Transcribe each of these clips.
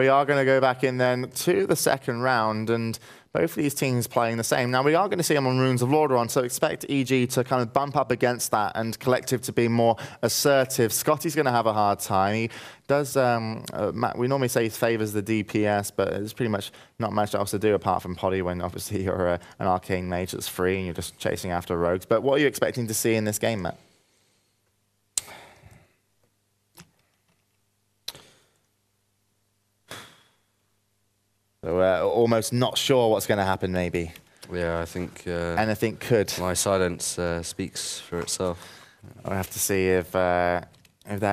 We are going to go back in then to the second round, and both of these teams playing the same. Now, we are going to see them on Runes of Lordaeron, so expect EG to kind of bump up against that and Collective to be more assertive. Scotty's going to have a hard time. He does, we normally say he favours the DPS, but there's pretty much not much else to do apart from Poddy when obviously you're an arcane mage that's free and you're just chasing after rogues. But what are you expecting to see in this game, Matt? So almost not sure what's going to happen, maybe. Yeah, I think anything could. My silence speaks for itself. I'll have to see if that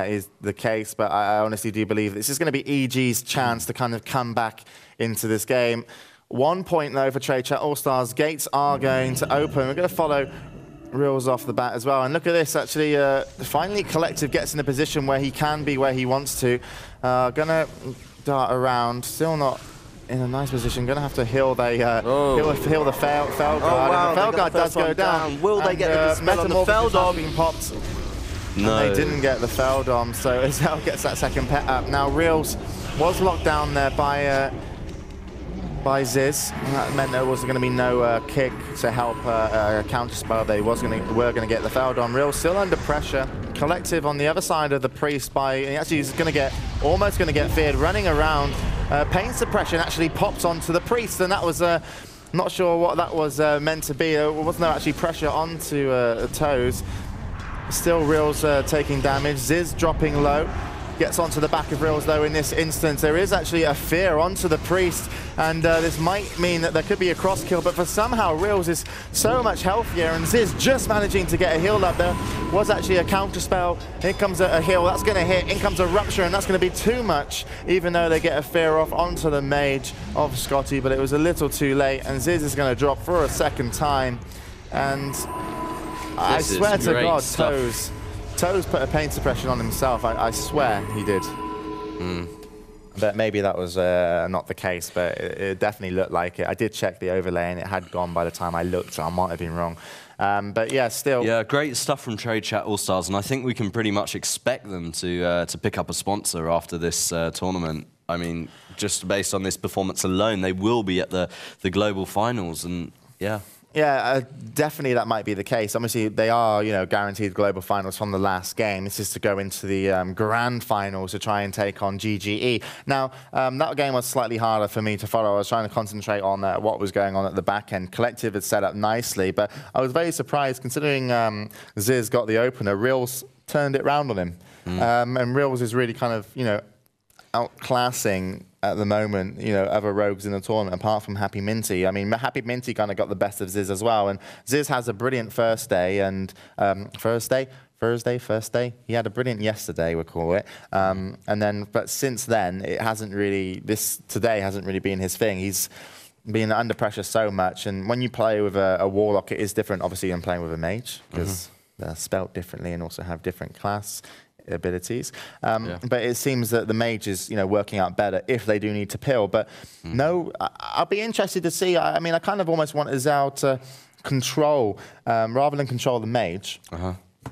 is the case, but I honestly do believe this is going to be EG's chance to kind of come back into this game. 1 point, though, for Trade Chat All-Stars. Gates are going to open. We're going to follow Reels off the bat as well. And look at this, actually, finally Collective gets in a position where he can be where he wants to. Gonna dart around, still not in a nice position. Gonna have to heal the heal the Felguard. Wow, and the Felguard does go down. Will they get the spell on the Feldom? Being popped. No. And they didn't get the Feldom, so Azel gets that second pet up. Now Reels was locked down there by Ziz. And that meant there was going to be no kick to help counterspell. They were going to get the Feldom. Reels still under pressure. Collective on the other side of the Priest actually he's going to get almost going to get feared running around. Pain suppression actually popped onto the Priest, and that was not sure what that was meant to be. There was no actually pressure onto Toes. Still Reels taking damage. Ziz dropping low. Gets onto the back of Reels, though, in this instance. There is actually a fear onto the Priest, and this might mean that there could be a cross kill, but for somehow Reels is so much healthier, and Ziz just managing to get a heal up. There was actually a counter spell. Here comes a heal. That's going to hit. In comes a Rupture, and that's going to be too much, even though they get a fear off onto the mage of Scotty, but it was a little too late, and Ziz is going to drop for a second time. And I swear to God, Toes put a pain suppression on himself. I swear he did. But maybe that was not the case, but it definitely looked like it. I did check the overlay and it had gone by the time I looked, so I might have been wrong. But yeah, still. Yeah, great stuff from Trade Chat All-Stars, and I think we can pretty much expect them to pick up a sponsor after this tournament. I mean, just based on this performance alone, they will be at the global finals, and yeah. Yeah, definitely that might be the case. Obviously, they are, guaranteed global finals from the last game. This is to go into the grand finals to try and take on GGE. Now, that game was slightly harder for me to follow. I was trying to concentrate on what was going on at the back end. Collective had set up nicely, but I was very surprised considering Ziz got the opener. Reels turned it round on him. And Reels is really kind of, outclassing at the moment, other rogues in the tournament, apart from Happy Minty. I mean, Happy Minty kind of got the best of Ziz as well, and Ziz has a brilliant first day, and first day. He had a brilliant yesterday, we'll call it. But since then, it hasn't really, today hasn't really been his thing. He's been under pressure so much, and when you play with a Warlock, it is different, obviously, than playing with a Mage, because they're spelt differently and also have different class abilities, but it seems that the mage is working out better if they do need to pill. But no, I'll be interested to see. I mean, I kind of almost want Azel to control rather than control the mage,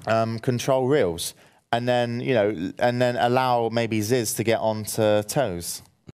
control Reels, and then allow maybe Ziz to get onto Toes.